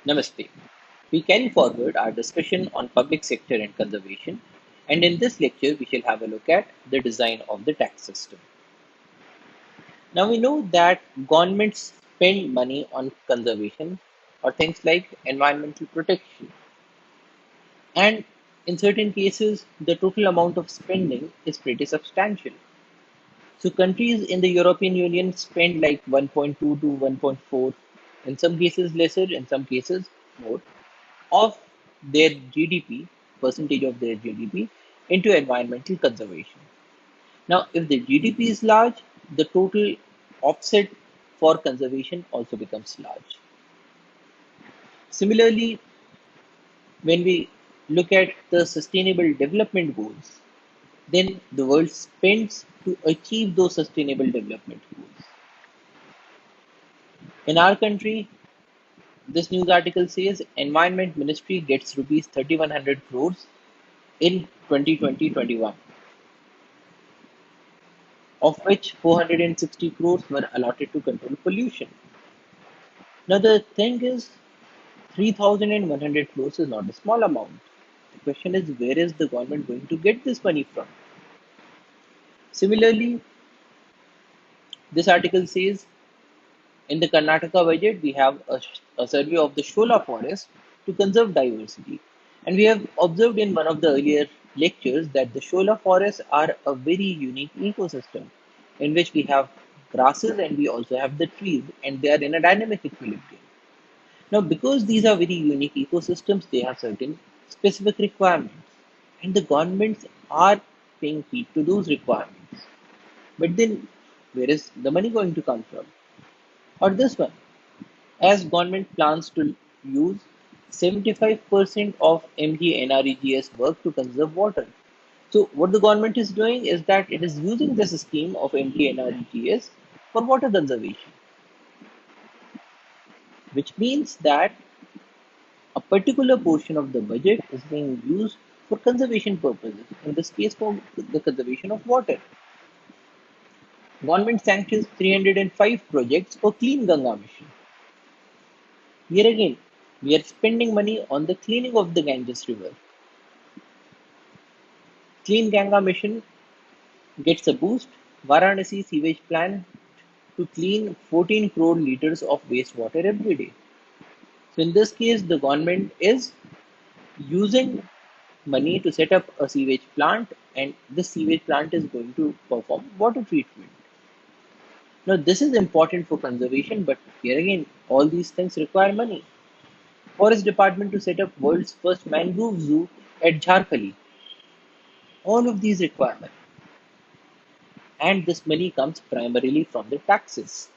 Namaste. We carry forward our discussion on public sector and conservation, and in this lecture, we shall have a look at the design of the tax system. Now, we know that governments spend money on conservation or things like environmental protection, and in certain cases, the total amount of spending is pretty substantial. So, countries in the European Union spend like 1.2 to 1.4, in some cases lesser, in some cases more of their GDP, percentage of their GDP, into environmental conservation. Now, if the GDP is large, the total offset for conservation also becomes large. Similarly, when we look at the sustainable development goals, then the world spends to achieve those sustainable development goals. In our country, this news article says Environment Ministry gets rupees 3100 crores in 2020-21, of which 460 crores were allotted to control pollution. Now, the thing is, 3,100 crores is not a small amount. The question is, where is the government going to get this money from? Similarly, this article says in the Karnataka budget, we have a survey of the Shola forest to conserve diversity. And we have observed in one of the earlier lectures that the Shola forests are a very unique ecosystem in which we have grasses and we also have the trees, and they are in a dynamic equilibrium. Now, because these are very unique ecosystems, they have certain specific requirements, and the governments are paying heed to those requirements. But then, where is the money going to come from? Or this one, as government plans to use 75% of MGNREGS work to conserve water. So what the government is doing is that it is using this scheme of MGNREGS for water conservation, which means that a particular portion of the budget is being used for conservation purposes, in this case for the conservation of water. Government sanctions 305 projects for Clean Ganga mission. Here again, we are spending money on the cleaning of the Ganges river. Clean Ganga mission gets a boost. Varanasi sewage plant to clean 14 crore liters of wastewater every day. So in this case, the government is using money to set up a sewage plant, and this sewage plant is going to perform water treatment. Now, this is important for conservation, but here again, all these things require money. Forest Department to set up world's first mangrove zoo at Jharkhali. All of these require money, and this money comes primarily from the taxes,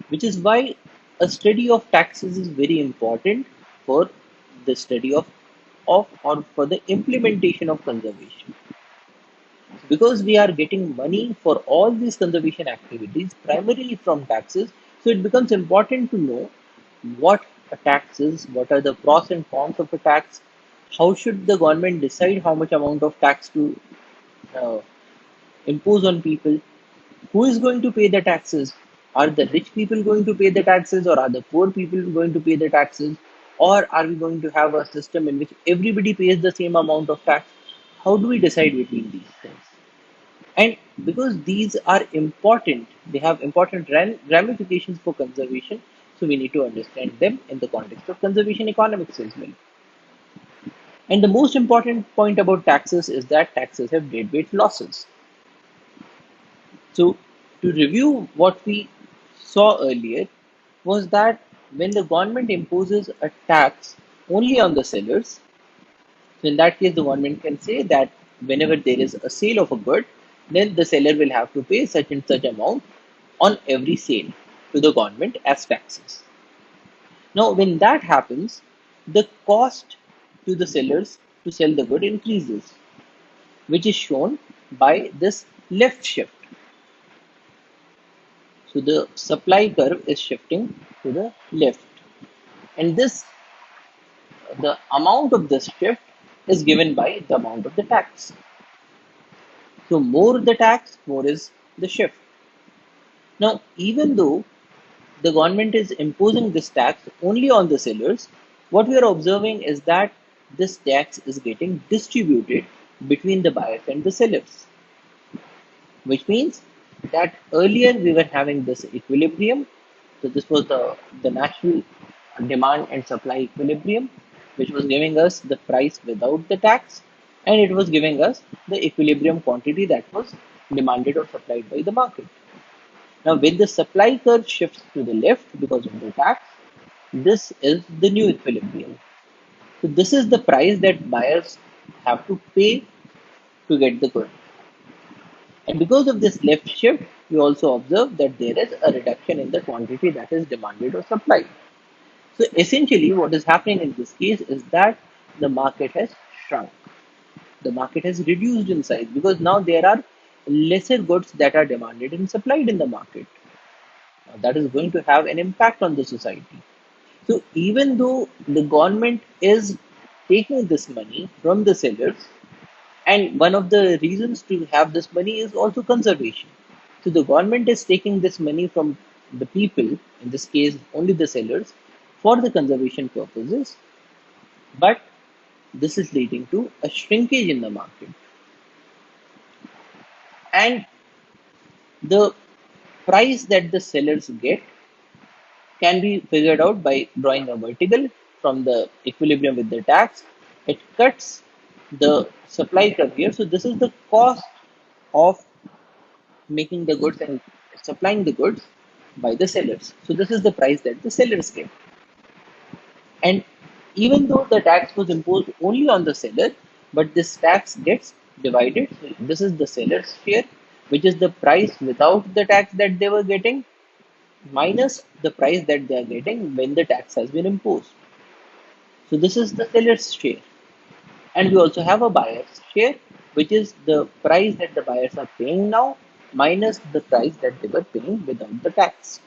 which is why a study of taxes is very important for the study of or for the implementation of conservation. Because we are getting money for all these conservation activities primarily from taxes, so it becomes important to know what a tax is, what are the pros and cons of a tax, how should the government decide how much amount of tax to uh, impose on people, who is going to pay the taxes, are the rich people going to pay the taxes or are the poor people going to pay the taxes, or are we going to have a system in which everybody pays the same amount of tax? How do we decide between these things? And because these are important, they have important ramifications for conservation, so we need to understand them in the context of conservation economics as well. And the most important point about taxes is that taxes have deadweight losses. So, to review what we saw earlier, was that when the government imposes a tax only on the sellers, so in that case, the government can say that whenever there is a sale of a good, then the seller will have to pay such and such amount on every sale to the government as taxes. Now, when that happens, the cost to the sellers to sell the good increases, which is shown by this left shift. So the supply curve is shifting to the left, and this the amount of this shift is given by the amount of the tax. So more the tax, more is the shift. Now, even though the government is imposing this tax only on the sellers, what we are observing is that this tax is getting distributed between the buyers and the sellers, which means that earlier we were having this equilibrium. So this was the natural demand and supply equilibrium, which was giving us the price without the tax, and it was giving us the equilibrium quantity that was demanded or supplied by the market. Now, when the supply curve shifts to the left because of the tax, this is the new equilibrium. So this is the price that buyers have to pay to get the good. And because of this left shift, we also observe that there is a reduction in the quantity that is demanded or supplied. So essentially, what is happening in this case is that the market has shrunk. The market has reduced in size because now there are lesser goods that are demanded and supplied in the market. That is going to have an impact on the society. So even though the government is taking this money from the sellers, and one of the reasons to have this money is also conservation. So the government is taking this money from the people, in this case only the sellers, for the conservation purposes, but this is leading to a shrinkage in the market. And the price that the sellers get can be figured out by drawing a vertical from the equilibrium with the tax. It cuts the supply curve here. So this is the cost of making the goods and supplying the goods by the sellers. So this is the price that the sellers get. And even though the tax was imposed only on the seller, but this tax gets divided. So this is the seller's share, which is the price without the tax that they were getting minus the price that they are getting when the tax has been imposed. So this is the seller's share. And we also have a buyer's share, which is the price that the buyers are paying now minus the price that they were paying without the tax.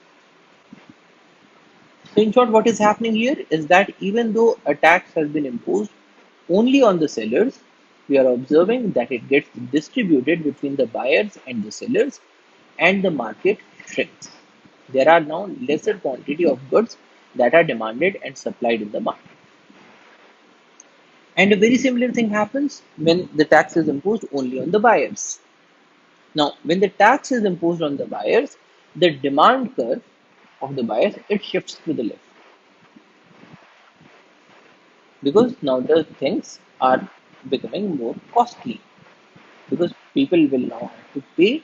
So in short, what is happening here is that even though a tax has been imposed only on the sellers, we are observing that it gets distributed between the buyers and the sellers, and the market shrinks. There are now lesser quantity of goods that are demanded and supplied in the market. And a very similar thing happens when the tax is imposed only on the buyers. Now, when the tax is imposed on the buyers, the demand curve of the buyers, it shifts to the left because now the things are becoming more costly, because people will now have to pay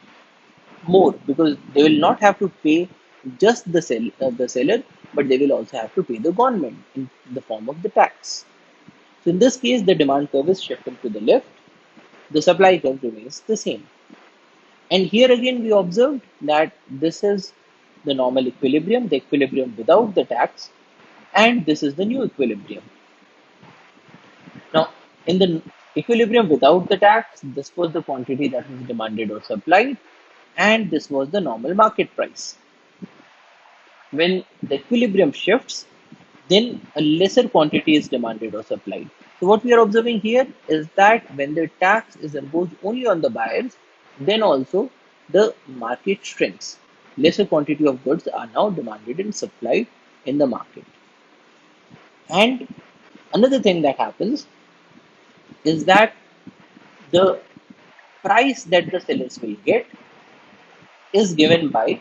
more, because they will not have to pay just the seller, but they will also have to pay the government in the form of the tax. So in this case, the demand curve is shifting to the left, the supply curve remains the same. And here again, we observed that this is the normal equilibrium, the equilibrium without the tax, and this is the new equilibrium. Now, in the equilibrium without the tax, this was the quantity that was demanded or supplied, and this was the normal market price. When the equilibrium shifts, then a lesser quantity is demanded or supplied. So what we are observing here is that when the tax is imposed only on the buyers, then also the market shrinks. Lesser quantity of goods are now demanded and supplied in the market. And another thing that happens is that the price that the sellers will get is given by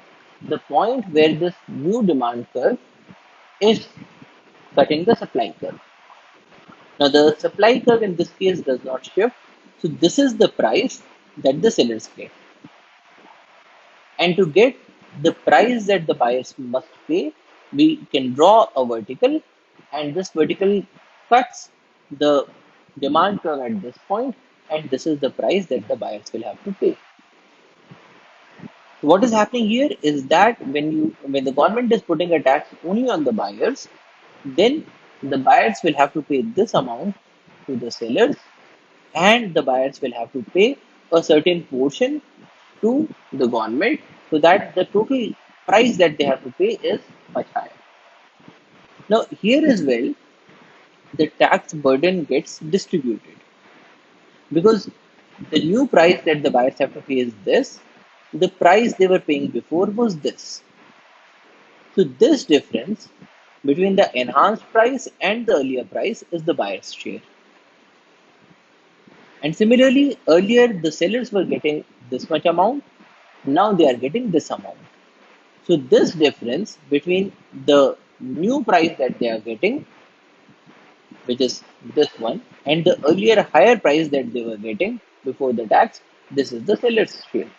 the point where this new demand curve is cutting the supply curve. Now, the supply curve in this case does not shift. So, this is the price that the sellers get. And to get the price that the buyers must pay, we can draw a vertical, and this vertical cuts the demand curve at this point, and this is the price that the buyers will have to pay. So what is happening here is that when the government is putting a tax only on the buyers, then the buyers will have to pay this amount to the sellers, and the buyers will have to pay a certain portion to the government, so that the total price that they have to pay is much higher. Now, here as well, the tax burden gets distributed because the new price that the buyers have to pay is this, the price they were paying before was this. So this difference between the enhanced price and the earlier price is the buyer's share. And similarly, earlier the sellers were getting this much amount, now they are getting this amount. So this difference between the new price that they are getting, which is this one, and the earlier higher price that they were getting before the tax, this is the seller's share.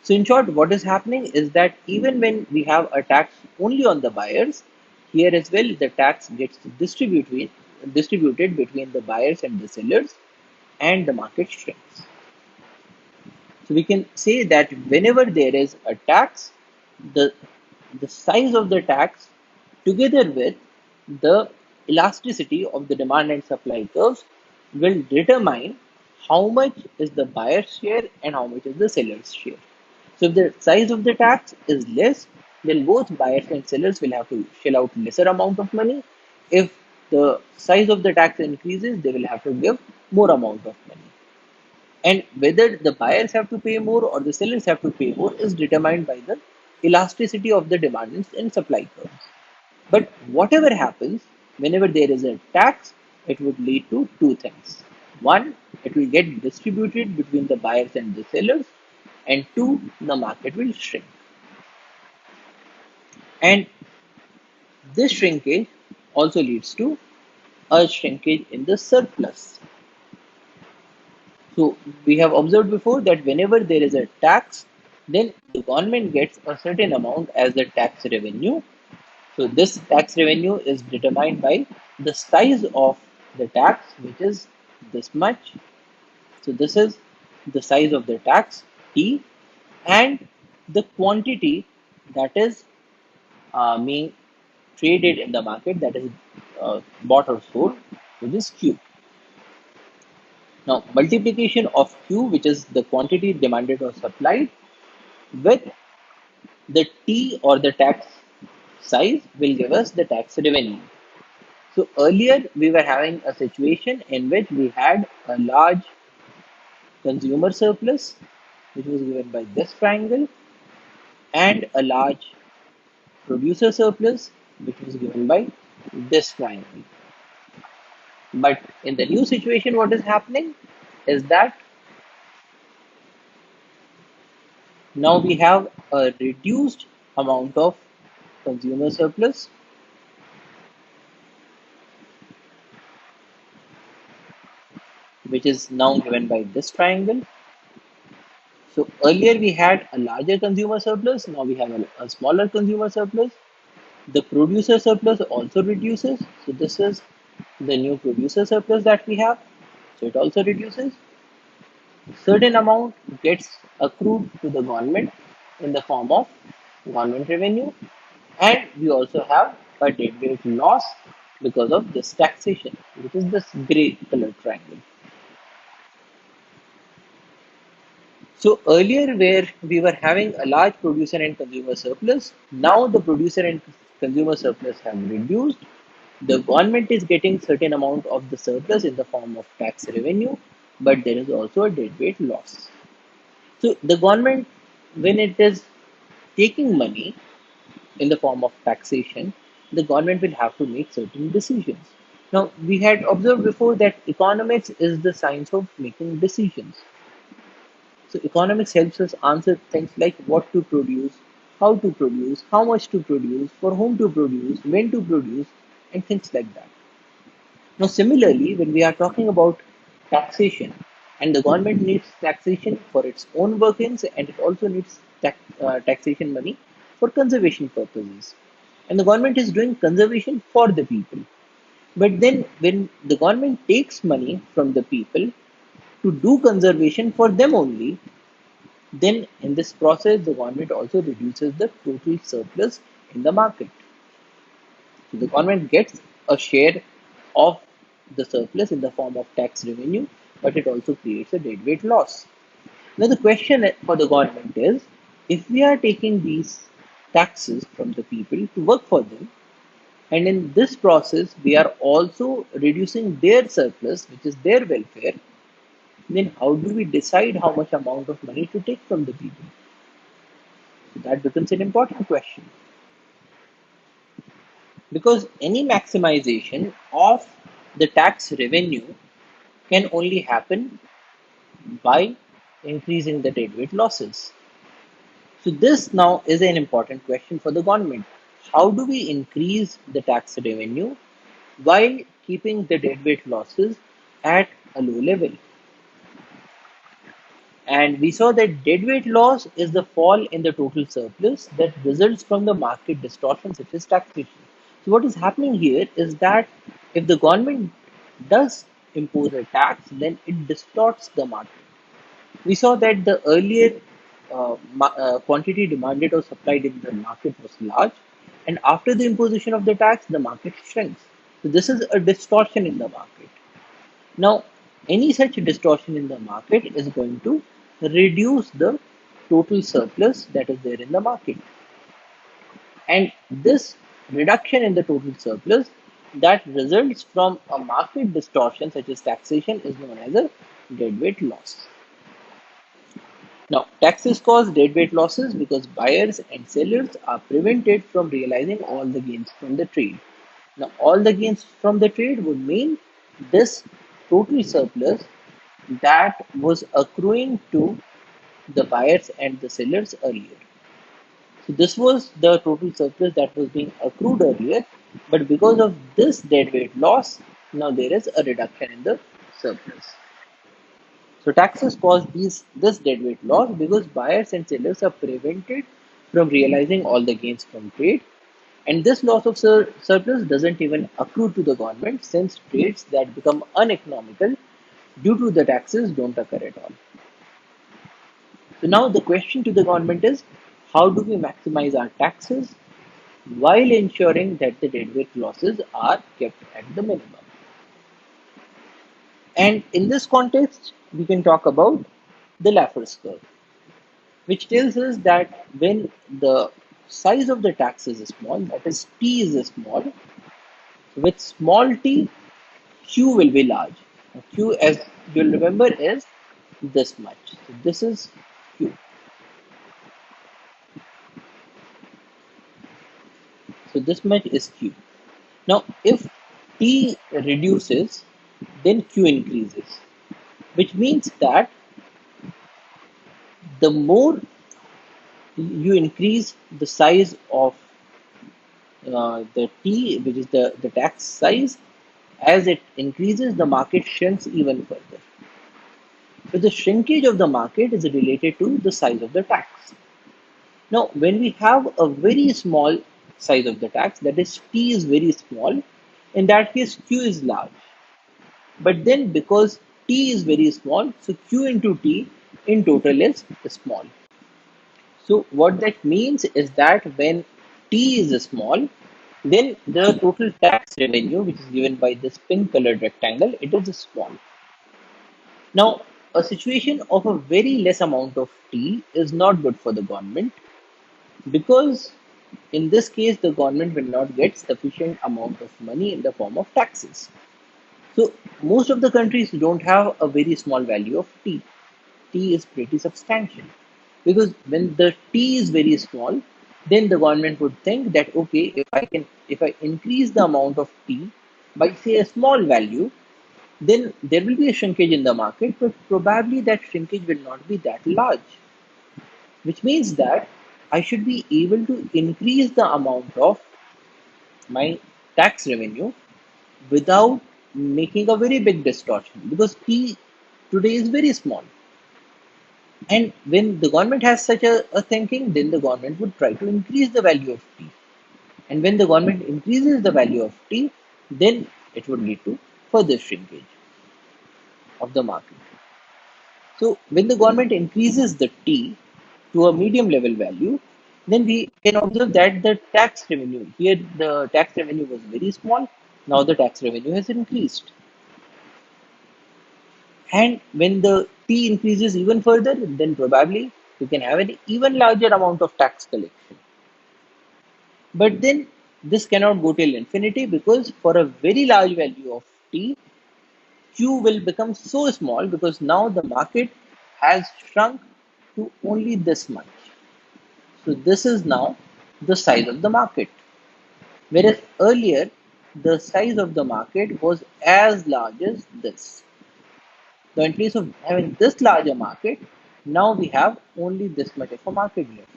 So in short, what is happening is that even when we have a tax only on the buyers, here as well the tax gets distributed between the buyers and the sellers, and the market shrinks. So we can say that whenever there is a tax, the the size of the tax together with the elasticity of the demand and supply curves will determine how much is the buyer's share and how much is the seller's share. So if the size of the tax is less, then both buyers and sellers will have to shell out lesser amount of money. If the size of the tax increases, they will have to give more amount of money. And whether the buyers have to pay more or the sellers have to pay more is determined by the elasticity of the demand and supply curves. But whatever happens, whenever there is a tax, it would lead to two things. One, it will get distributed between the buyers and the sellers, and two, the market will shrink. And this shrinkage also leads to a shrinkage in the surplus. So we have observed before that whenever there is a tax, then the government gets a certain amount as the tax revenue. So this tax revenue is determined by the size of the tax, which is this much. So this is the size of the tax T, and the quantity that is being traded in the market, that is bought or sold, which is Q. Now multiplication of Q, which is the quantity demanded or supplied, with the T or the tax size will give us the tax revenue. So earlier we were having a situation in which we had a large consumer surplus, which was given by this triangle, and a large producer surplus, which was given by this triangle. But in the new situation, what is happening is that now we have a reduced amount of consumer surplus, which is now given by this triangle. So earlier we had a larger consumer surplus, now we have a smaller consumer surplus. The producer surplus also reduces. So this is the new producer surplus that we have. So it also reduces. Certain amount gets accrued to the government in the form of government revenue. And we also have a deadweight loss because of this taxation, which is this gray color triangle. So earlier, where we were having a large producer and consumer surplus, now the producer and consumer surplus have reduced. The government is getting certain amount of the surplus in the form of tax revenue, but there is also a deadweight loss. So the government, when it is taking money in the form of taxation, the government will have to make certain decisions. Now, we had observed before that economics is the science of making decisions. So economics helps us answer things like what to produce, how much to produce, for whom to produce, when to produce, and things like that. Now, similarly, when we are talking about taxation, and the government needs taxation for its own workings, and it also needs taxation money for conservation purposes. And the government is doing conservation for the people. But then, when the government takes money from the people to do conservation for them only, then in this process, the government also reduces the total surplus in the market. So the government gets a share of the surplus in the form of tax revenue, but it also creates a deadweight loss. Now the question for the government is, if we are taking these taxes from the people to work for them, and in this process we are also reducing their surplus, which is their welfare, then how do we decide how much amount of money to take from the people? That becomes an important question because any maximization of the tax revenue can only happen by increasing the deadweight losses. So this now is an important question for the government. How do we increase the tax revenue while keeping the deadweight losses at a low level? And we saw that deadweight loss is the fall in the total surplus that results from the market distortion such as taxation. So what is happening here is that if the government does impose a tax, then it distorts the market. We saw that the earlier quantity demanded or supplied in the market was large, and after the imposition of the tax, the market shrinks. So this is a distortion in the market. Now, any such distortion in the market is going to reduce the total surplus that is there in the market. And this reduction in the total surplus that results from a market distortion such as taxation is known as a deadweight loss. Now, taxes cause deadweight losses because buyers and sellers are prevented from realizing all the gains from the trade. Now, all the gains from the trade would mean this total surplus that was accruing to the buyers and the sellers earlier. So, this was the total surplus that was being accrued earlier, but because of this deadweight loss, now there is a reduction in the surplus. So taxes cause this deadweight loss because buyers and sellers are prevented from realizing all the gains from trade. And this loss of surplus doesn't even accrue to the government since trades that become uneconomical due to the taxes don't occur at all. So now the question to the government is how do we maximize our taxes while ensuring that the deadweight losses are kept at the minimum? And in this context, we can talk about the Laffer's curve, which tells us that when the size of the tax is small, that is t is small, with small t, q will be large. Now, q, as you'll remember, is this much. So this is q. So this much is q. Now, if t reduces, then q increases, which means that the more you increase the size of the T, which is the tax size, as it increases, the market shrinks even further. So the shrinkage of the market is related to the size of the tax. Now, when we have a very small size of the tax, that is T is very small, in that case Q is large. But then because T is very small, so Q into T in total is small. So what that means is that when T is small, then the total tax revenue, which is given by this pink colored rectangle, it is small. Now, a situation of a very less amount of T is not good for the government because in this case, the government will not get sufficient amount of money in the form of taxes. So most of the countries don't have a very small value of T. T is pretty substantial because when the T is very small, then the government would think that okay, if I increase the amount of T by say a small value, then there will be a shrinkage in the market, but probably that shrinkage will not be that large, which means that I should be able to increase the amount of my tax revenue without making a very big distortion because T today is very small. And when the government has such a thinking, then the government would try to increase the value of T. And when the government increases the value of T, then it would lead to further shrinkage of the market. So when the government increases the T to a medium level value, then we can observe that the tax revenue, here the tax revenue was very small, now the tax revenue has increased. And when the T increases even further, then probably you can have an even larger amount of tax collection. But then this cannot go till infinity because for a very large value of T, Q will become so small because now the market has shrunk to only this much. So this is now the size of the market. Whereas earlier, the size of the market was as large as this. So in place of having this larger market, now we have only this much of a market left.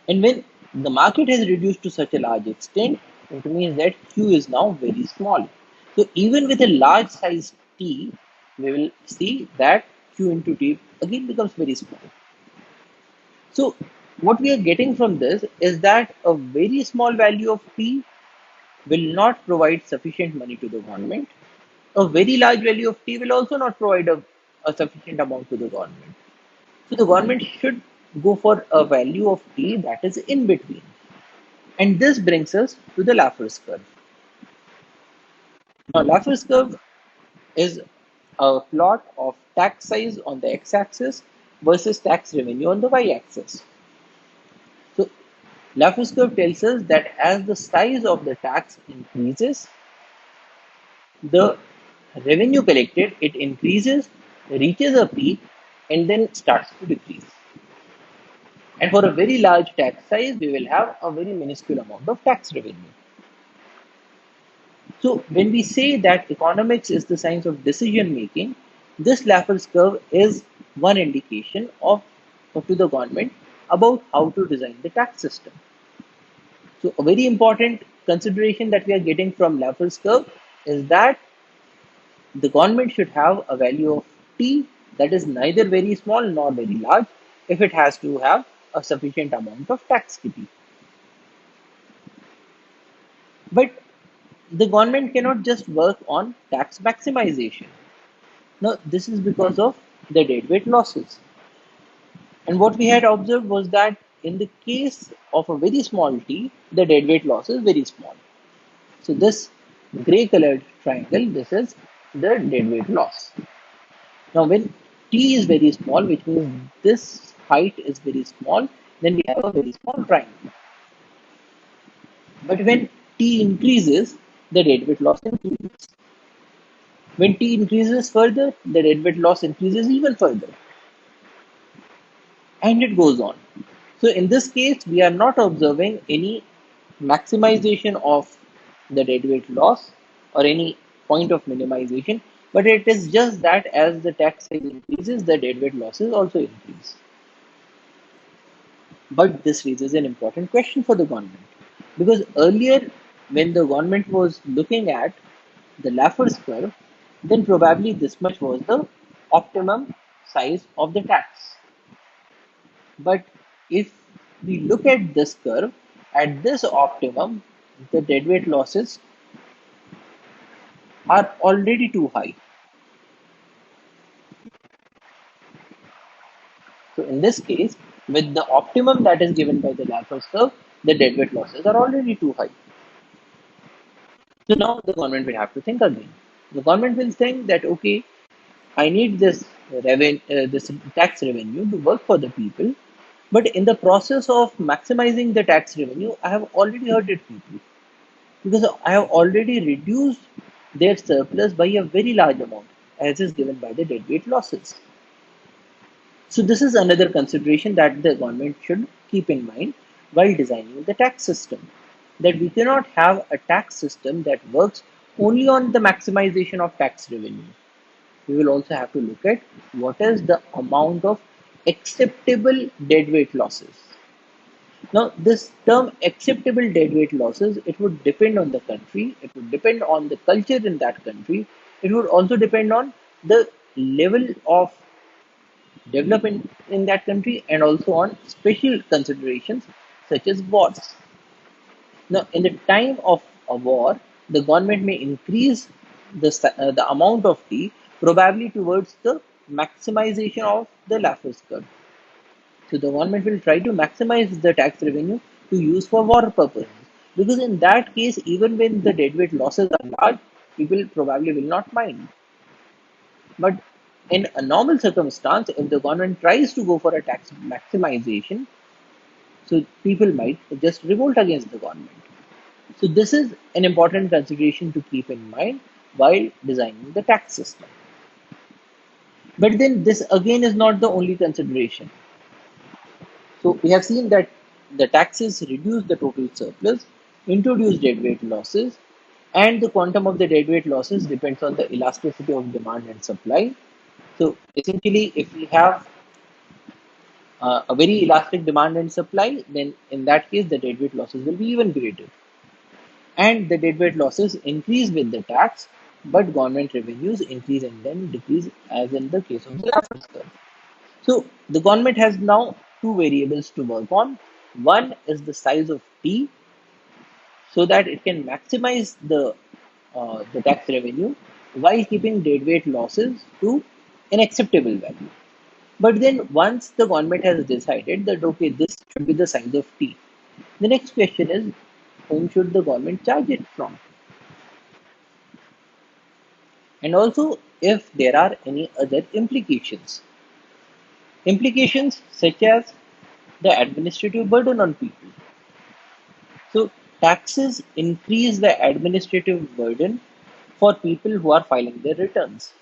And when the market has reduced to such a large extent, it means that Q is now very small. So even with a large size T, we will see that Q into T again becomes very small. So what we are getting from this is that a very small value of T will not provide sufficient money to the government. A very large value of T will also not provide a sufficient amount to the government. So the government should go for a value of T that is in between. And this brings us to the Laffer's curve. Now, Laffer's curve is a plot of tax size on the x-axis versus tax revenue on the y-axis. So, Laffer's curve tells us that as the size of the tax increases, the revenue collected, it increases, reaches a peak, and then starts to decrease. And for a very large tax size, we will have a very minuscule amount of tax revenue. So when we say that economics is the science of decision making, this Laffer's curve is one indication of to the government about how to design the tax system. So a very important consideration that we are getting from Laffer's curve is that the government should have a value of T that is neither very small nor very large if it has to have a sufficient amount of tax to be. But the government cannot just work on tax maximization. Now, this is because of the deadweight losses. And what we had observed was that in the case of a very small t, the deadweight loss is very small. So this gray colored triangle, this is the deadweight loss. Now, when t is very small, which means this height is very small, then we have a very small triangle. But when t increases, the deadweight loss increases. When t increases further, the deadweight loss increases even further. And it goes on. So in this case, we are not observing any maximization of the deadweight loss or any point of minimization, but it is just that as the tax size increases, the deadweight losses also increase. But this raises an important question for the government, because earlier when the government was looking at the Laffer's curve, then probably this much was the optimum size of the tax. But if we look at this curve, at this optimum, the deadweight losses are already too high. So in this case, with the optimum that is given by the Laffer's curve, the deadweight losses are already too high. So now the government will have to think again. The government will think that, okay, I need this tax revenue to work for the people, but in the process of maximizing the tax revenue, I have already hurted people because I have already reduced their surplus by a very large amount, as is given by the deadweight losses. So this is another consideration that the government should keep in mind while designing the tax system. That we cannot have a tax system that works only on the maximization of tax revenue. We will also have to look at what is the amount of acceptable deadweight losses. Now, this term acceptable deadweight losses, it would depend on the country, it would depend on the culture in that country, it would also depend on the level of development in that country and also on special considerations such as wars. Now, in the time of a war, the government may increase the amount of tea probably towards the maximization of the Laffer's curve. So the government will try to maximize the tax revenue to use for war purposes. Because in that case, even when the deadweight losses are large, people probably will not mind. But in a normal circumstance, if the government tries to go for a tax maximization, so people might just revolt against the government. So this is an important consideration to keep in mind while designing the tax system. But then this again is not the only consideration. So we have seen that the taxes reduce the total surplus, introduce deadweight losses, and the quantum of the deadweight losses depends on the elasticity of demand and supply. So essentially, if we have a very elastic demand and supply, then in that case, the deadweight losses will be even greater. And the deadweight losses increase with the tax, but government revenues increase and then decrease, as in the case of the Laffer's curve. So the government has now two variables to work on. One is the size of T, so that it can maximize the tax revenue while keeping deadweight losses to an acceptable value. But then once the government has decided that okay, this should be the size of T, the next question is whom should the government charge it from? And also if there are any other implications. Implications such as the administrative burden on people. So taxes increase the administrative burden for people who are filing their returns.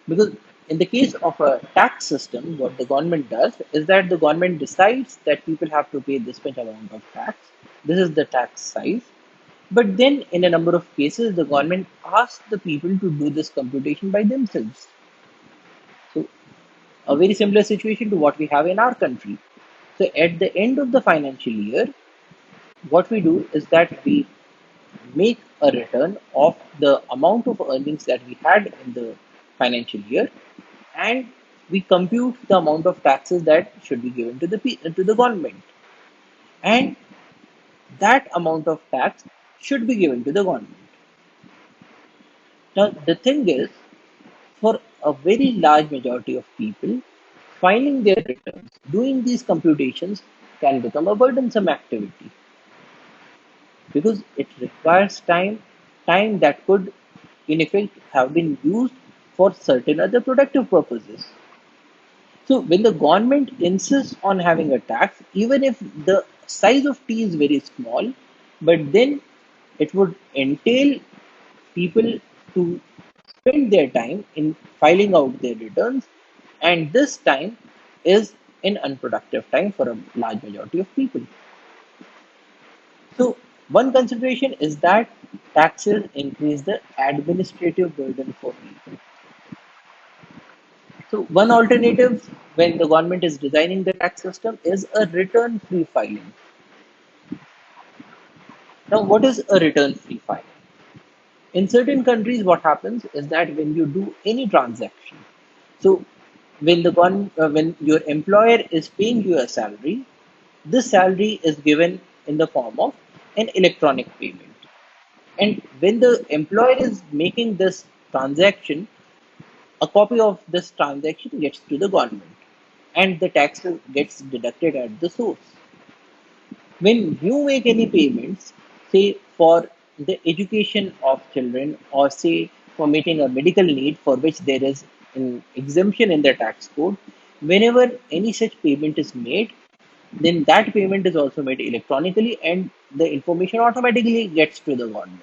Because in the case of a tax system, what the government does is that the government decides that people have to pay this much amount of tax. This is the tax size. But then, in a number of cases, the government asks the people to do this computation by themselves. So, a very similar situation to what we have in our country. So, at the end of the financial year, what we do is that we make a return of the amount of earnings that we had in the financial year, and we compute the amount of taxes that should be given to the government, and that amount of tax should be given to the government. Now the thing is, for a very large majority of people, filing their returns, doing these computations can become a burdensome activity because it requires time that could in effect have been used for certain other productive purposes. So when the government insists on having a tax, even if the size of T is very small, but then it would entail people to spend their time in filing out their returns, and this time is an unproductive time for a large majority of people. So one consideration is that taxes increase the administrative burden for people. So one alternative when the government is designing the tax system is a return-free filing. Now, what is a return-free filing? In certain countries, what happens is that when you do any transaction, so when your employer is paying you a salary, this salary is given in the form of an electronic payment. And when the employer is making this transaction, a copy of this transaction gets to the government and the tax gets deducted at the source. When you make any payments, say for the education of children or say for meeting a medical need for which there is an exemption in the tax code, whenever any such payment is made, then that payment is also made electronically and the information automatically gets to the government.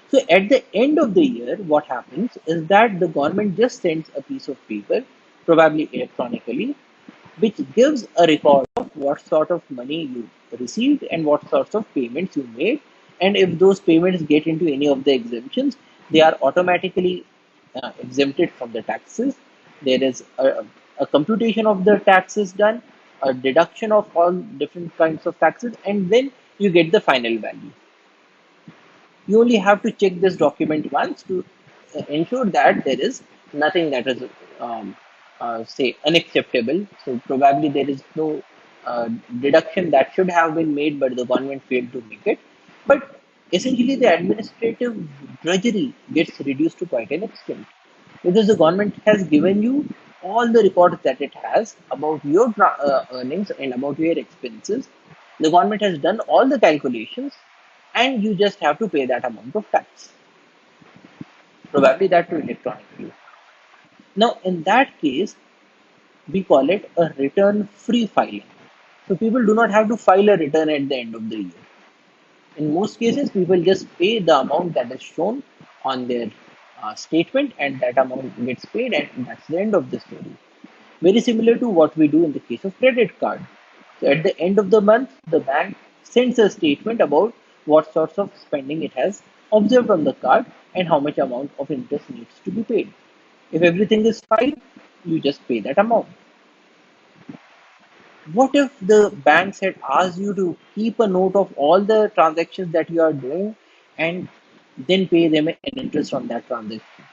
So at the end of the year, what happens is that the government just sends a piece of paper, probably electronically, which gives a record of what sort of money you received and what sorts of payments you made. And if those payments get into any of the exemptions, they are automatically exempted from the taxes. There is a computation of the taxes done, a deduction of all different kinds of taxes, and then you get the final value. You only have to check this document once to ensure that there is nothing that is say unacceptable. So probably there is no deduction that should have been made but the government failed to make it. But essentially the administrative drudgery gets reduced to quite an extent because the government has given you all the records that it has about your earnings and about your expenses. The government has done all the calculations and you just have to pay that amount of tax, probably that to electronically. Now, in that case, we call it a return free filing. So, people do not have to file a return at the end of the year. In most cases, people just pay the amount that is shown on their statement, and that amount gets paid, and that's the end of the story. very similar to what we do in the case of credit card. So at the end of the month, the bank sends a statement about what sorts of spending it has observed on the card and how much amount of interest needs to be paid. If everything is fine, you just pay that amount. What if the banks had asked you to keep a note of all the transactions that you are doing and then pay them an interest on that transaction?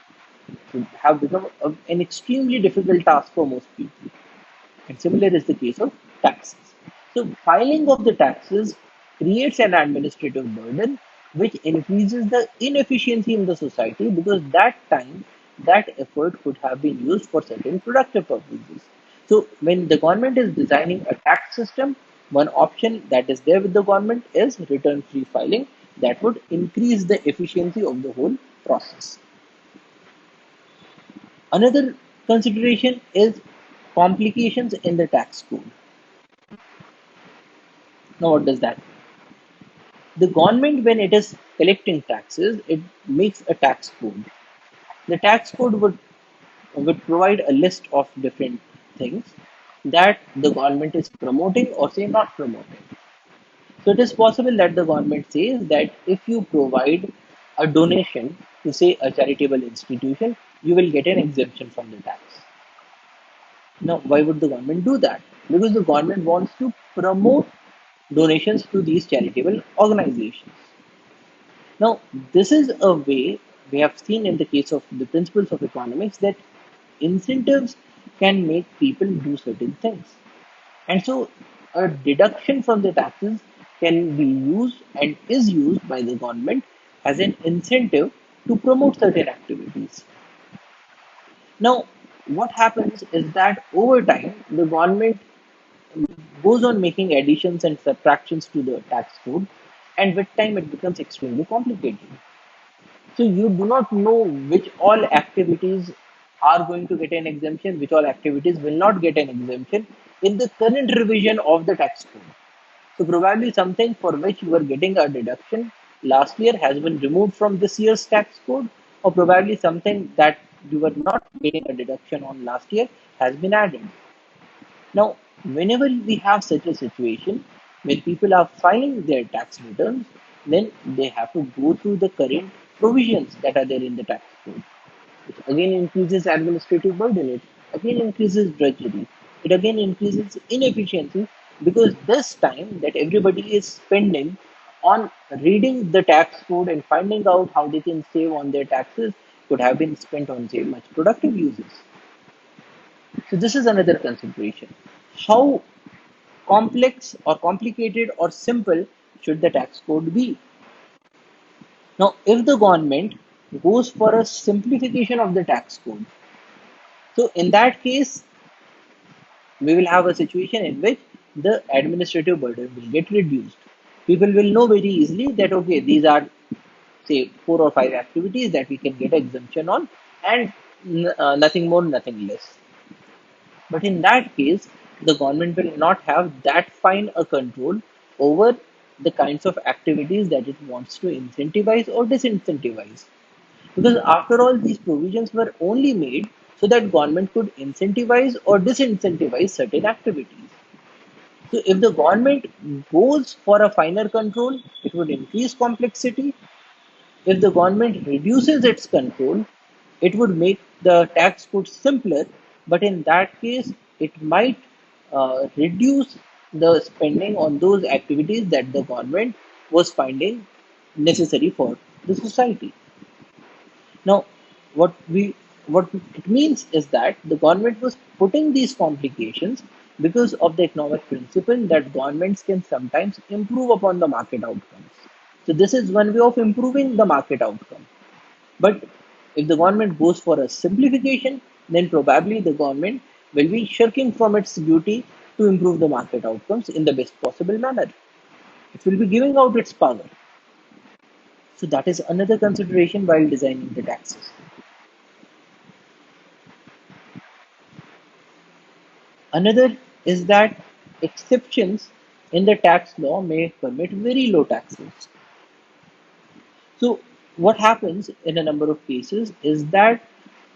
It would have become an extremely difficult task for most people. And similar is the case of taxes. So, filing of the taxes creates an administrative burden which increases the inefficiency in the society because that time, that effort could have been used for certain productive purposes. So, when the government is designing a tax system, one option that is there with the government is return free filing that would increase the efficiency of the whole process. Another consideration is complications in the tax code. Now, what does that mean? The government, when it is collecting taxes, it makes a tax code. The tax code would provide a list of different things that the government is promoting or say not promoting. So it is possible that the government says that if you provide a donation to say a charitable institution, you will get an exemption from the tax. Now, why would the government do that? Because the government wants to promote donations to these charitable organizations. Now, this is a way we have seen in the case of the principles of economics that incentives can make people do certain things. And so, a deduction from the taxes can be used and is used by the government as an incentive to promote certain activities. Now, what happens is that over time, the government goes on making additions and subtractions to the tax code, and with time, it becomes extremely complicated. So you do not know which all activities are going to get an exemption, which all activities will not get an exemption in the current revision of the tax code. So probably something for which you were getting a deduction last year has been removed from this year's tax code, or probably something that you were not getting a deduction on last year has been added. Now, whenever we have such a situation when people are filing their tax returns, then they have to go through the current provisions that are there in the tax code. It again increases administrative burden, it again increases drudgery, it again increases inefficiency because this time that everybody is spending on reading the tax code and finding out how they can save on their taxes could have been spent on, say, much productive uses. So, this is another consideration. How complex or complicated or simple should the tax code be? Now, if the government goes for a simplification of the tax code, so in that case, we will have a situation in which the administrative burden will get reduced. People will know very easily that okay, these are say 4 or 5 activities that we can get exemption on, and nothing more, nothing less. But in that case, the government will not have that fine a control over the kinds of activities that it wants to incentivize or disincentivize. Because after all, these provisions were only made so that government could incentivize or disincentivize certain activities. So if the government goes for a finer control, it would increase complexity. If the government reduces its control, it would make the tax code simpler, but in that case, it might reduce the spending on those activities that the government was finding necessary for the society. Now, what we what it means is that the government was putting these complications because of the economic principle that governments can sometimes improve upon the market outcomes. So this is one way of improving the market outcome. But if the government goes for a simplification, then probably the government will be shirking from its duty to improve the market outcomes in the best possible manner. It will be giving out its power. So that is another consideration while designing the tax system. Another is that exceptions in the tax law may permit very low taxes. So what happens in a number of cases is that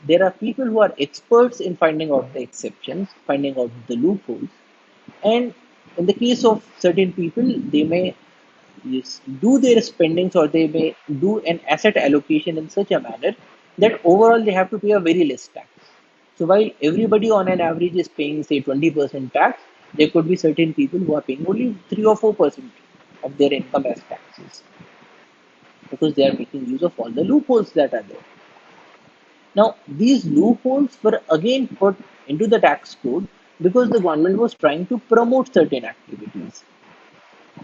there are people who are experts in finding out the exceptions, finding out the loopholes, and in the case of certain people, they may do their spendings or they may do an asset allocation in such a manner that overall they have to pay a very less tax. So while everybody on an average is paying say 20% tax, there could be certain people who are paying only 3 or 4% of their income as taxes because they are making use of all the loopholes that are there. Now, these loopholes were again put into the tax code because the government was trying to promote certain activities.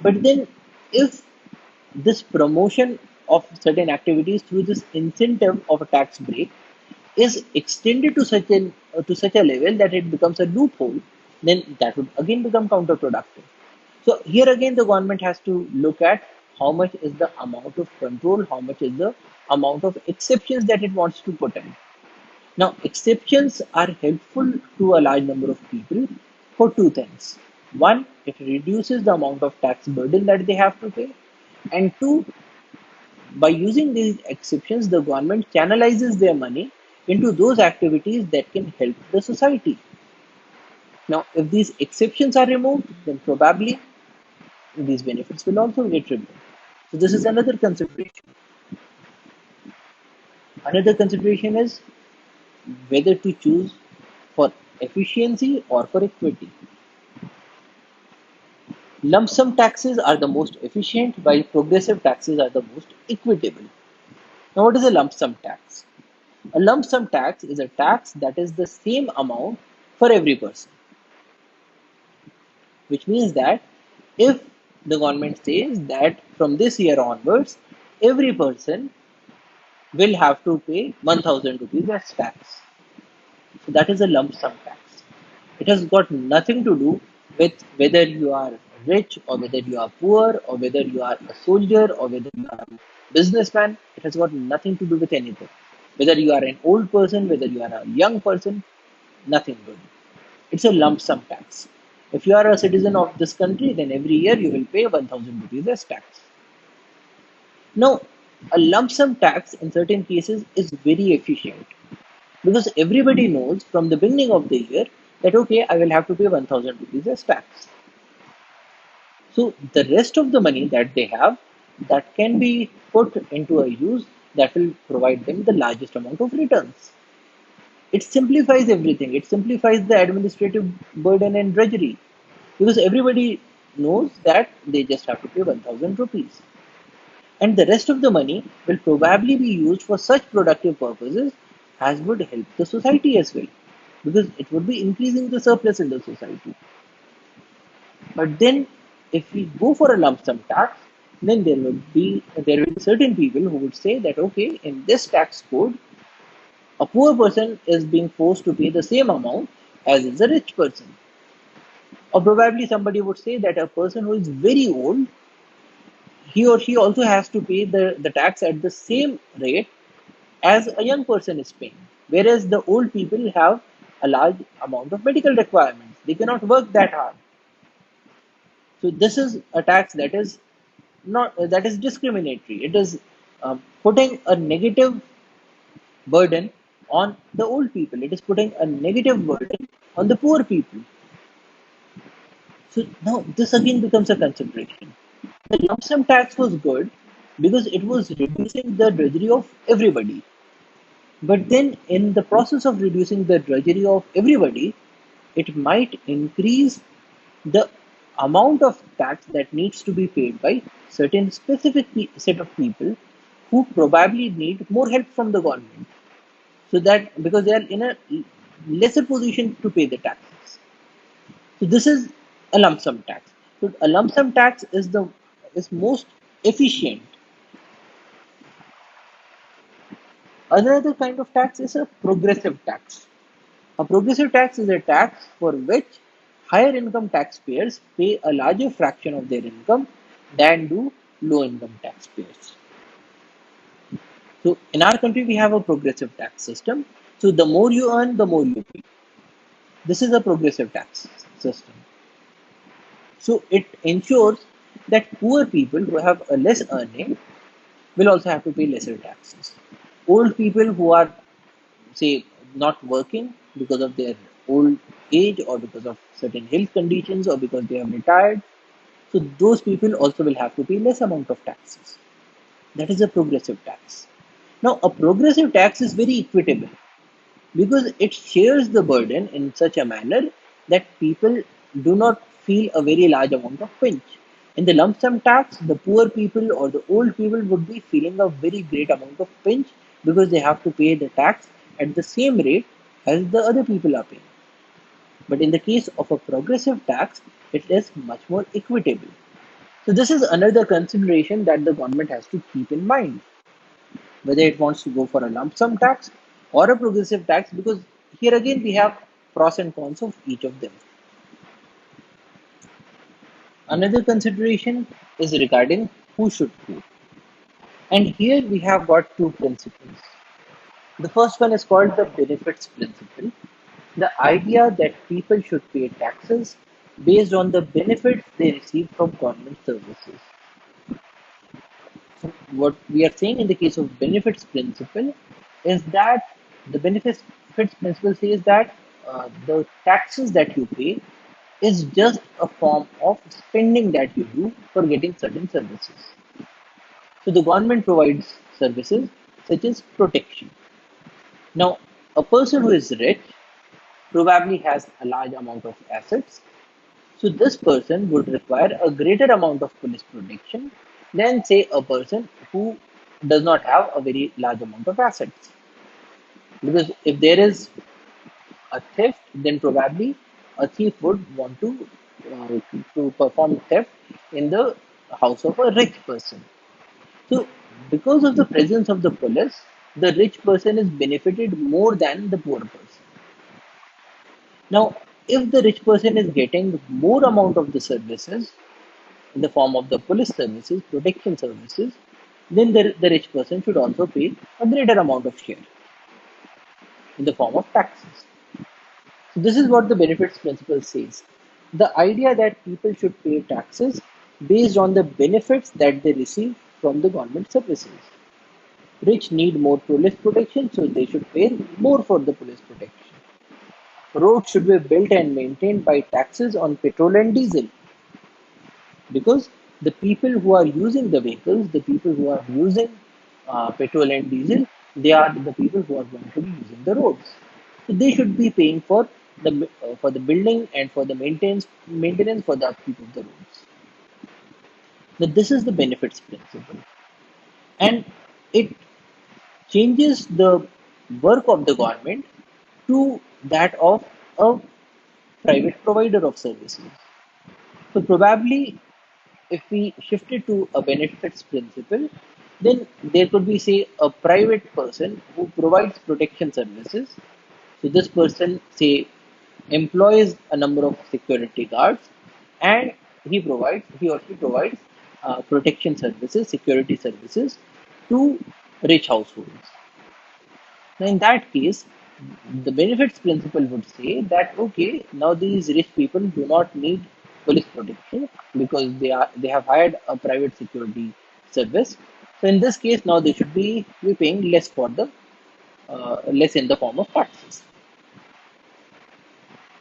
But then, if this promotion of certain activities through this incentive of a tax break is extended to such a level that it becomes a loophole, then that would again become counterproductive. So here again, the government has to look at how much is the amount of control, how much is the amount of exceptions that it wants to put in. Now, exceptions are helpful to a large number of people for two things. One, it reduces the amount of tax burden that they have to pay. And two, by using these exceptions, the government channelizes their money into those activities that can help the society. Now, if these exceptions are removed, then probably these benefits will also get removed. So, this is another consideration. Another consideration is whether to choose for efficiency or for equity. Lump sum taxes are the most efficient, while progressive taxes are the most equitable. Now, what is a lump sum tax? A lump sum tax is a tax that is the same amount for every person, which means that if the government says that from this year onwards, every person will have to pay 1000 rupees as tax. So that is a lump sum tax. It has got nothing to do with whether you are rich or whether you are poor or whether you are a soldier or whether you are a businessman. It has got nothing to do with anything. Whether you are an old person, whether you are a young person, nothing good. It's a lump sum tax. If you are a citizen of this country, then every year you will pay 1000 rupees as tax. Now, a lump sum tax in certain cases is very efficient because everybody knows from the beginning of the year that okay, I will have to pay 1000 rupees as tax. So the rest of the money that they have that can be put into a use that will provide them the largest amount of returns. It simplifies everything. It simplifies the administrative burden and drudgery because everybody knows that they just have to pay 1000 rupees. And the rest of the money will probably be used for such productive purposes as would help the society as well because it would be increasing the surplus in the society. But then if we go for a lump sum tax, then there will be certain people who would say that okay, in this tax code, a poor person is being forced to pay the same amount as is a rich person. Or probably somebody would say that a person who is very old, he or she also has to pay the tax at the same rate as a young person is paying. Whereas the old people have a large amount of medical requirements. They cannot work that hard. So this is a tax that is not that is discriminatory. It is putting a negative burden on the old people. It is putting a negative burden on the poor people. So now this again becomes a consideration. The lump sum tax was good because it was reducing the drudgery of everybody. But then, in the process of reducing the drudgery of everybody, it might increase the amount of tax that needs to be paid by certain specific set of people who probably need more help from the government. So that because they are in a lesser position to pay the taxes. So this is a lump sum tax. So a lump sum tax is most efficient. Another kind of tax is a progressive tax. A progressive tax is a tax for which higher income taxpayers pay a larger fraction of their income than do low income taxpayers. So in our country, we have a progressive tax system. So the more you earn, the more you pay. This is a progressive tax system. So it ensures that poor people who have a less earning will also have to pay lesser taxes. Old people who are, say, not working because of their old age or because of certain health conditions or because they have retired. So those people also will have to pay less amount of taxes. That is a progressive tax. Now, a progressive tax is very equitable because it shares the burden in such a manner that people do not feel a very large amount of pinch. In the lump sum tax, the poor people or the old people would be feeling a very great amount of pinch because they have to pay the tax at the same rate as the other people are paying. But in the case of a progressive tax, it is much more equitable. So, this is another consideration that the government has to keep in mind whether it wants to go for a lump sum tax or a progressive tax, because here again we have pros and cons of each of them. Another consideration is regarding who should pay. And here we have got two principles. The first one is called the benefits principle. The idea that people should pay taxes based on the benefits they receive from government services. So what we are saying in the case of benefits principle is that the benefits principle says that the taxes that you pay is just a form of spending that you do for getting certain services. So the government provides services such as protection. Now, a person who is rich probably has a large amount of assets. So this person would require a greater amount of police protection than, say, a person who does not have a very large amount of assets. Because if there is a theft, then probably a thief would want to perform theft in the house of a rich person. So because of the presence of the police, the rich person is benefited more than the poor person. Now, if the rich person is getting more amount of the services in the form of the police services, protection services, then the rich person should also pay a greater amount of share in the form of taxes. So this is what the benefits principle says. The idea that people should pay taxes based on the benefits that they receive from the government services. Rich need more police protection, so they should pay more for the police protection. Roads should be built and maintained by taxes on petrol and diesel, because the people who are using the vehicles, the people who are using petrol and diesel, they are the people who are going to be using the roads. So they should be paying for the building and for the maintenance for the upkeep of the roads. Now this is the benefits principle, and it changes the work of the government to that of a private provider of services. So probably if we shift it to a benefits principle, then there could be, say, a private person who provides protection services. So this person, say, employs a number of security guards, and he or she provides protection services, security services to rich households. Now, in that case, the benefits principle would say that okay, now these rich people do not need police protection because they have hired a private security service. So in this case, now they should be paying less for the less in the form of taxes.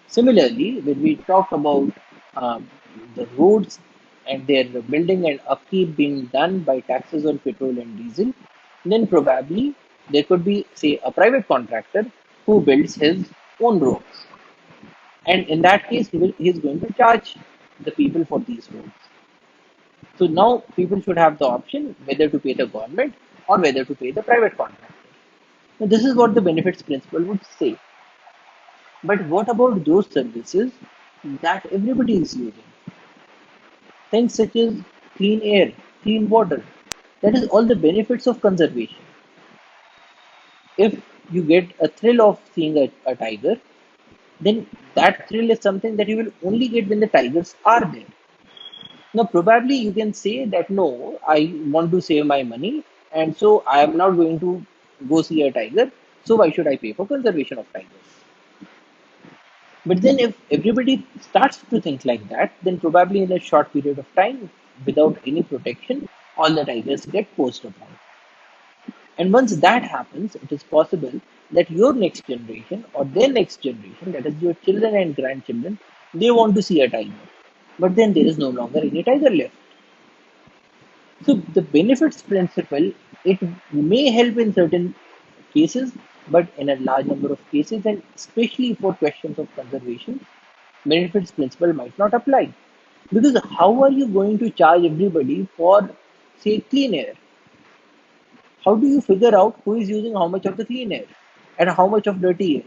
Similarly, when we talk about um, the roads and their building and upkeep being done by taxes on petrol and diesel, then probably there could be, say, a private contractor who builds his own roads. And in that case, he's going to charge the people for these roads. So now people should have the option whether to pay the government or whether to pay the private contractor. Now, this is what the benefits principle would say. But what about those services that everybody is using? Things such as clean air, clean water. That is all the benefits of conservation. If you get a thrill of seeing a tiger, then that thrill is something that you will only get when the tigers are there. Now, probably you can say that no, I want to save my money, and so I am not going to go see a tiger. So, why should I pay for conservation of tigers? But then, if everybody starts to think like that, then probably in a short period of time, without any protection, all the tigers get poached upon. And once that happens, it is possible that your next generation or their next generation, that is your children and grandchildren, they want to see a tiger. But then there is no longer any tiger left. So the benefits principle, it may help in certain cases, but in a large number of cases, and especially for questions of conservation, benefits principle might not apply. Because how are you going to charge everybody for, say, clean air? How do you figure out who is using how much of the clean air and how much of dirty air?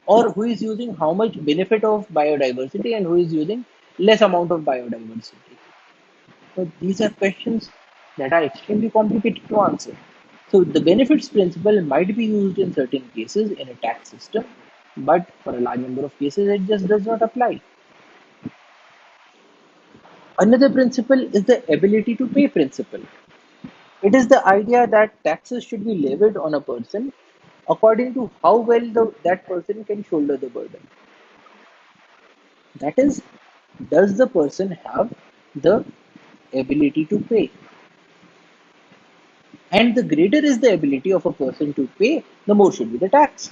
Or who is using how much benefit of biodiversity and who is using less amount of biodiversity? So these are questions that are extremely complicated to answer. So the benefits principle might be used in certain cases in a tax system, but for a large number of cases, it just does not apply. Another principle is the ability to pay principle. It is the idea that taxes should be levied on a person according to how well that person can shoulder the burden. That is, does the person have the ability to pay? And the greater is the ability of a person to pay, the more should be the tax.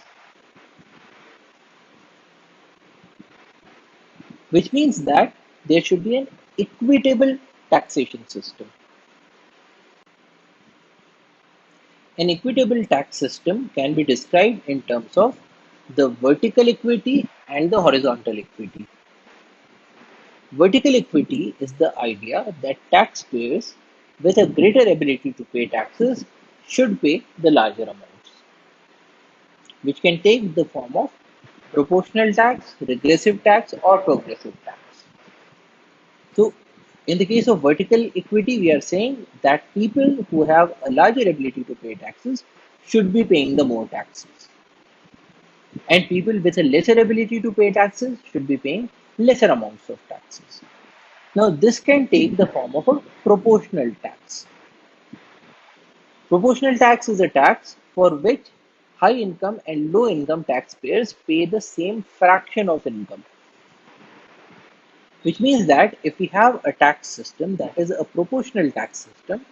Which means that there should be an equitable taxation system. An equitable tax system can be described in terms of the vertical equity and the horizontal equity. Vertical equity is the idea that taxpayers with a greater ability to pay taxes should pay the larger amounts, which can take the form of proportional tax, regressive tax, or progressive tax. So, in the case of vertical equity, we are saying that people who have a larger ability to pay taxes should be paying the more taxes, and people with a lesser ability to pay taxes should be paying lesser amounts of taxes. Now, this can take the form of a proportional tax. Proportional tax is a tax for which high income and low income taxpayers pay the same fraction of income. Which means that if we have a tax system that is a proportional tax system,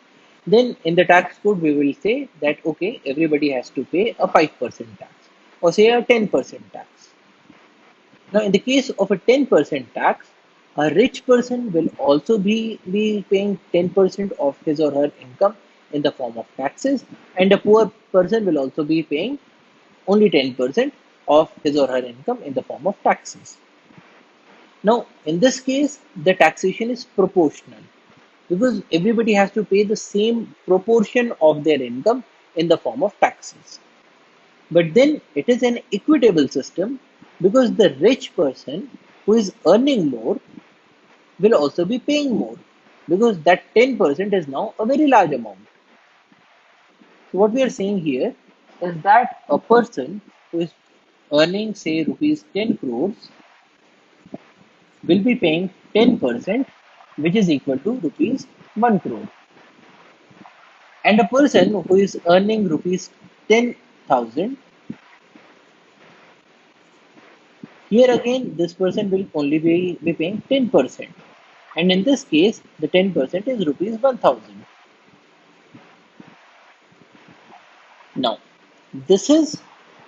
then in the tax code we will say that okay, everybody has to pay a 5% tax or say a 10% tax. Now, in the case of a 10% tax, a rich person will also be paying 10% of his or her income in the form of taxes, and a poor person will also be paying only 10% of his or her income in the form of taxes. Now, in this case, the taxation is proportional because everybody has to pay the same proportion of their income in the form of taxes. But then it is an equitable system because the rich person who is earning more will also be paying more because that 10% is now a very large amount. So, what we are saying here is that a person who is earning, say, rupees 10 crores will be paying 10%, which is equal to rupees 1 crore. And a person who is earning rupees 10,000, here again, this person will only be paying 10%. And in this case, the 10% is rupees 1,000. Now, this is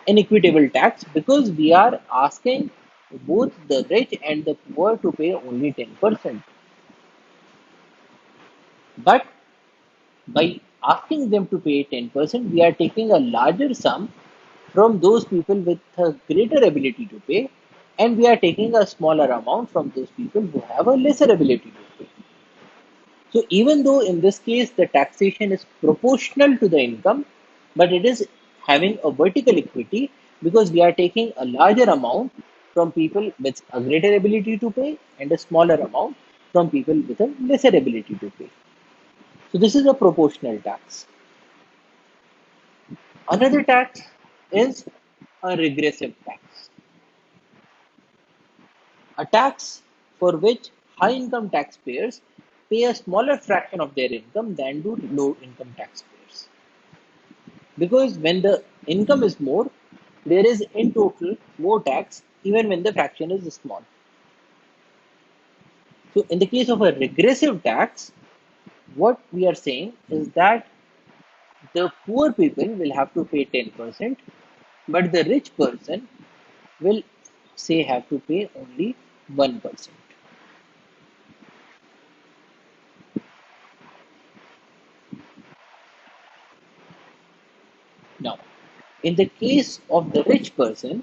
an equitable tax because we are asking both the rich and the poor to pay only 10%. But by asking them to pay 10%, we are taking a larger sum from those people with a greater ability to pay, and we are taking a smaller amount from those people who have a lesser ability to pay. So, even though in this case the taxation is proportional to the income, but it is having a vertical equity because we are taking a larger amount from people with a greater ability to pay and a smaller amount from people with a lesser ability to pay. So, this is a proportional tax. Another tax is a regressive tax, a tax for which high income taxpayers pay a smaller fraction of their income than do low income taxpayers. Because when the income is more, there is in total more tax even when the fraction is small. So, in the case of a regressive tax, what we are saying is that The poor people will have to pay 10%, but the rich person will say have to pay only 1%. Now, in the case of the rich person,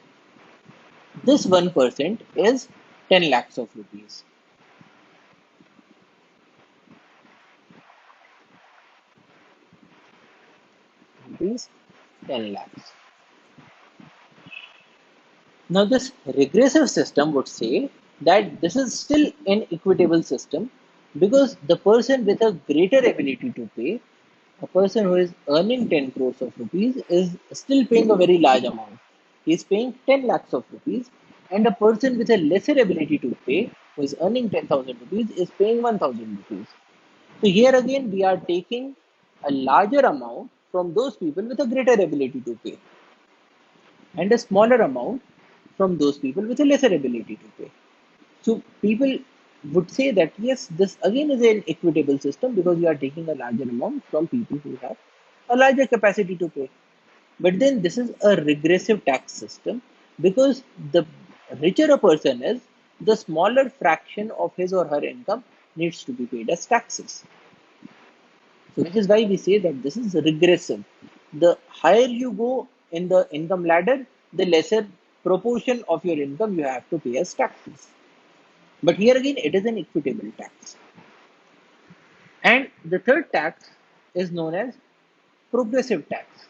this 1% is 10 lakhs of rupees. Rupees 10 lakhs. Now, this regressive system would say that this is still an equitable system because the person with a greater ability to pay, a person who is earning 10 crores of rupees, is still paying a very large amount. He is paying 10 lakhs of rupees, and a person with a lesser ability to pay, who is earning 10,000 rupees, is paying 1,000 rupees. So, here again, we are taking a larger amount from those people with a greater ability to pay and a smaller amount from those people with a lesser ability to pay. So people would say that yes, this again is an equitable system because you are taking a larger amount from people who have a larger capacity to pay. But then this is a regressive tax system because the richer a person is, the smaller fraction of his or her income needs to be paid as taxes. So which is why we say that this is regressive. The higher you go in the income ladder, the lesser proportion of your income you have to pay as taxes. But here again, it is an equitable tax. And the third tax is known as progressive tax,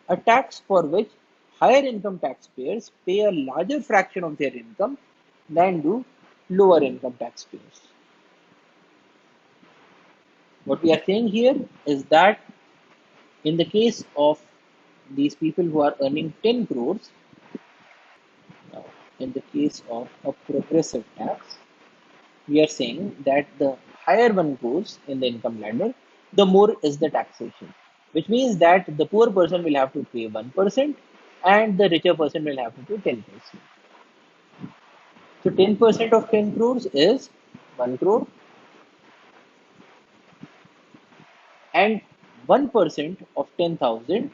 a tax for which higher income taxpayers pay a larger fraction of their income than do lower income taxpayers. What we are saying here is that in the case of these people who are earning 10 crores, in the case of a progressive tax, we are saying that the higher one goes in the income ladder, the more is the taxation, which means that the poor person will have to pay 1% and the richer person will have to pay 10%. So 10% of 10 crores is 1 crore and 1% of 10,000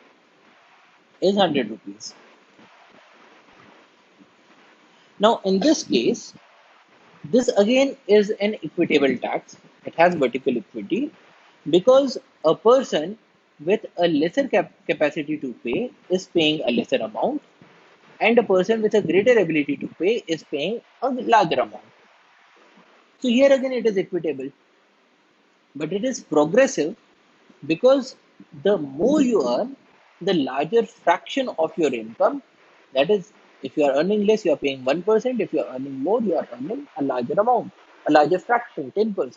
is 100 rupees. Now, in this case, this again is an equitable tax. It has vertical equity because a person with a lesser capacity to pay is paying a lesser amount, and a person with a greater ability to pay is paying a larger amount. So, here again, it is equitable, but it is progressive because the more you earn, the larger fraction of your income, that is, if you are earning less, you are paying 1%. If you are earning more, you are earning a larger amount, a larger fraction, 10%.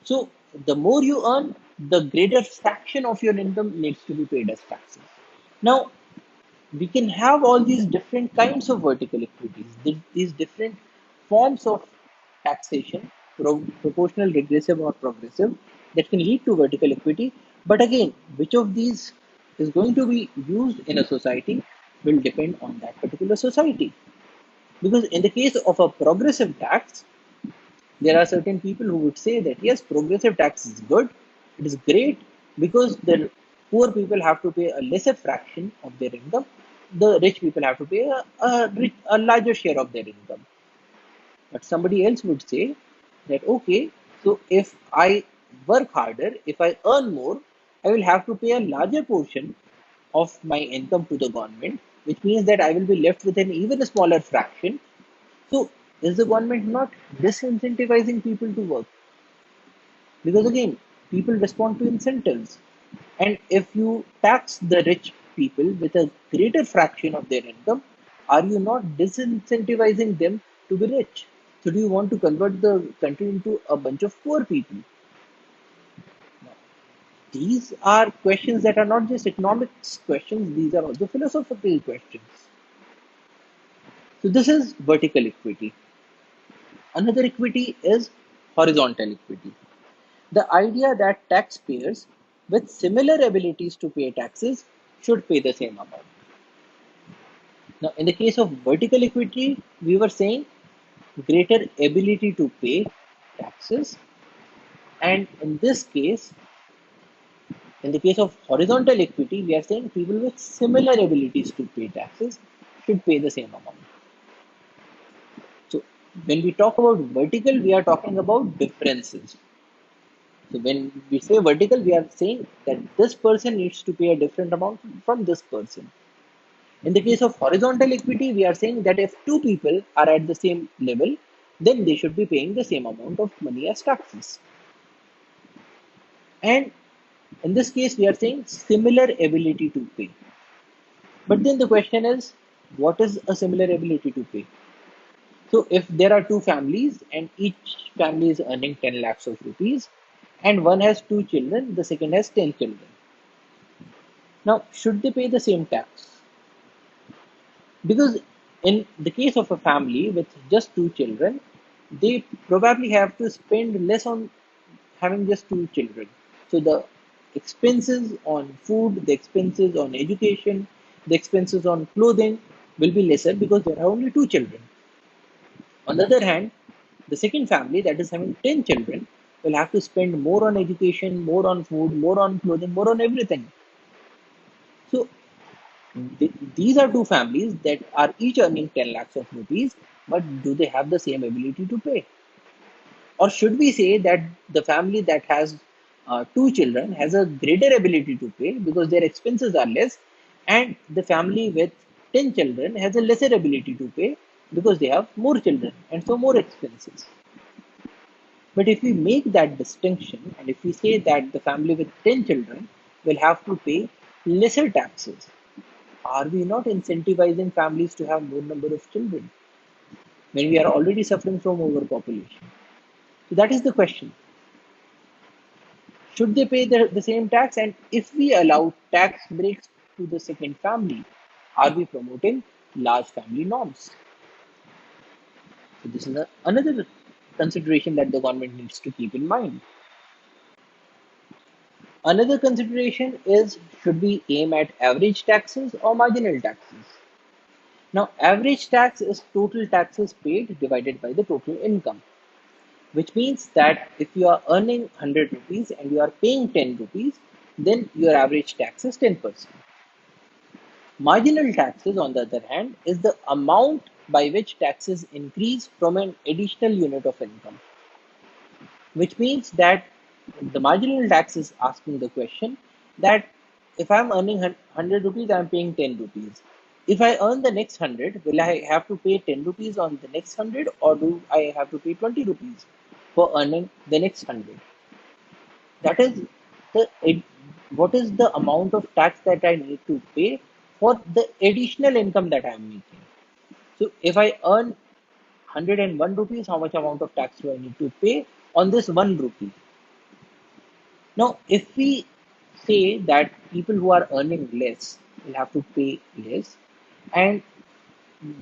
So the more you earn, the greater fraction of your income needs to be paid as taxes. Now, we can have all these different kinds of vertical equities, these different forms of taxation, proportional, regressive, or progressive, that can lead to vertical equity. But again, which of these is going to be used in a society will depend on that particular society. Because in the case of a progressive tax, there are certain people who would say that yes, progressive tax is good, it is great because the poor people have to pay a lesser fraction of their income, the rich people have to pay a larger share of their income. But somebody else would say that okay, so if I work harder, if I earn more, I will have to pay a larger portion of my income to the government, which means that I will be left with an even smaller fraction. So, is the government not disincentivizing people to work? Because again, people respond to incentives. And if you tax the rich people with a greater fraction of their income, are you not disincentivizing them to be rich? So, do you want to convert the country into a bunch of poor people? These are questions that are not just economics questions, these are also philosophical questions. So, this is vertical equity. Another equity is horizontal equity. The idea that taxpayers with similar abilities to pay taxes should pay the same amount. Now, in the case of vertical equity, we were saying greater ability to pay taxes, and in this case, In the case of horizontal equity, we are saying people with similar abilities to pay taxes should pay the same amount. So when we talk about vertical, we are talking about differences. So when we say vertical, we are saying that this person needs to pay a different amount from this person. In the case of horizontal equity, we are saying that if two people are at the same level, then they should be paying the same amount of money as taxes. And in this case, we are saying similar ability to pay. But then the question is, what is a similar ability to pay? So if there are two families and each family is earning 10 lakhs of rupees and one has two children, the second has 10 children. Now, should they pay the same tax? Because in the case of a family with just two children, they probably have to spend less on having just two children. So the expenses on food, the expenses on education, the expenses on clothing will be lesser because there are only two children. On the other hand, the second family that is having 10 children will have to spend more on education, more on food, more on clothing, more on everything. So these are two families that are each earning 10 lakhs of rupees, but do they have the same ability to pay? Or should we say that the family that has two children has a greater ability to pay because their expenses are less, and the family with 10 children has a lesser ability to pay because they have more children and so more expenses? But if we make that distinction and if we say that the family with 10 children will have to pay lesser taxes, are we not incentivizing families to have more number of children when we are already suffering from overpopulation? So that is the question. Should they pay the same tax? And if we allow tax breaks to the second family, are we promoting large family norms? So this is another consideration that the government needs to keep in mind. Another consideration is, should we aim at average taxes or marginal taxes? Now, average tax is total taxes paid divided by the total income, which means that if you are earning 100 rupees and you are paying 10 rupees, then your average tax is 10%. Marginal taxes, on the other hand, is the amount by which taxes increase from an additional unit of income, which means that the marginal tax is asking the question that if I'm earning 100 rupees, I'm paying 10 rupees. If I earn the next 100, will I have to pay 10 rupees on the next 100, or do I have to pay 20 rupees for earning the next 100? That is what is the amount of tax that I need to pay for the additional income that I'm making. So if I earn 101 rupees, how much amount of tax do I need to pay on this 1 rupee? Now, if we say that people who are earning less will have to pay less, and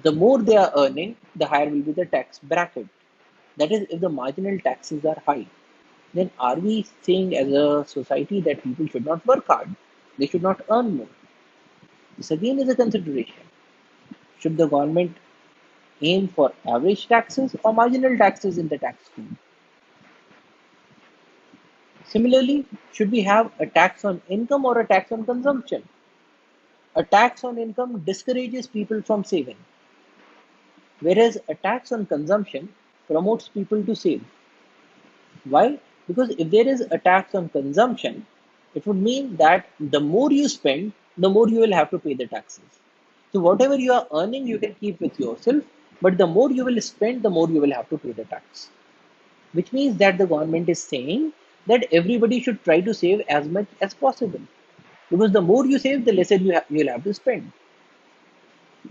the more they are earning, the higher will be the tax bracket. That is, if the marginal taxes are high, then are we saying as a society that people should not work hard? They should not earn more? This again is a consideration. Should the government aim for average taxes or marginal taxes in the tax scheme? Similarly, should we have a tax on income or a tax on consumption? A tax on income discourages people from saving, whereas a tax on consumption promotes people to save. Why? Because if there is a tax on consumption, it would mean that the more you spend, the more you will have to pay the taxes. So whatever you are earning, you can keep with yourself, but the more you will spend, the more you will have to pay the tax. Which means that the government is saying that everybody should try to save as much as possible. Because the more you save, the lesser you'll have to spend.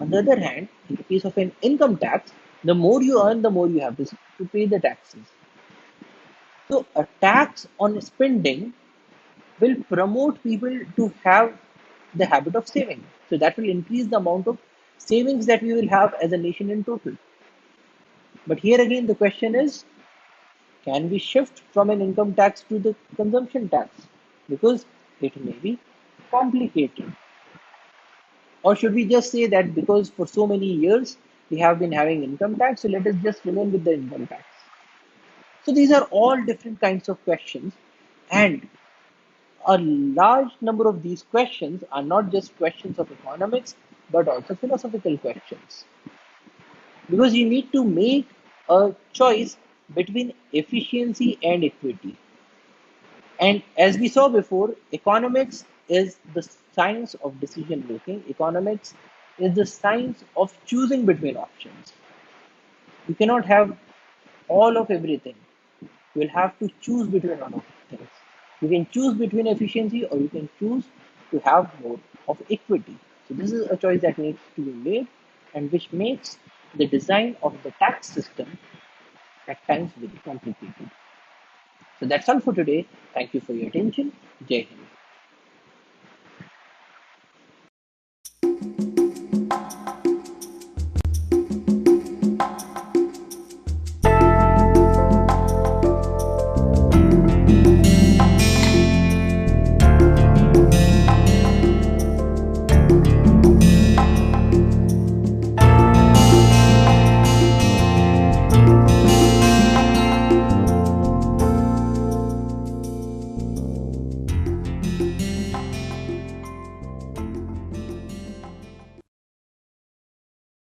On the other hand, in the case of an income tax, the more you earn, the more you have to pay the taxes. So a tax on spending will promote people to have the habit of saving. So that will increase the amount of savings that we will have as a nation in total. But here again, the question is, can we shift from an income tax to the consumption tax? Because it may be complicated. Or should we just say that because for so many years we have been having income tax, so let us just remain with the income tax? So these are all different kinds of questions. And a large number of these questions are not just questions of economics, but also philosophical questions. Because you need to make a choice between efficiency and equity. And as we saw before, economics is the science of decision making. Economics is the science of choosing between options. You cannot have all of everything. You will have to choose between all of things. You can choose between efficiency or you can choose to have more of equity. So this is a choice that needs to be made and which makes the design of the tax system at times very complicated. So that's all for today. Thank you for your attention. Jai Hind.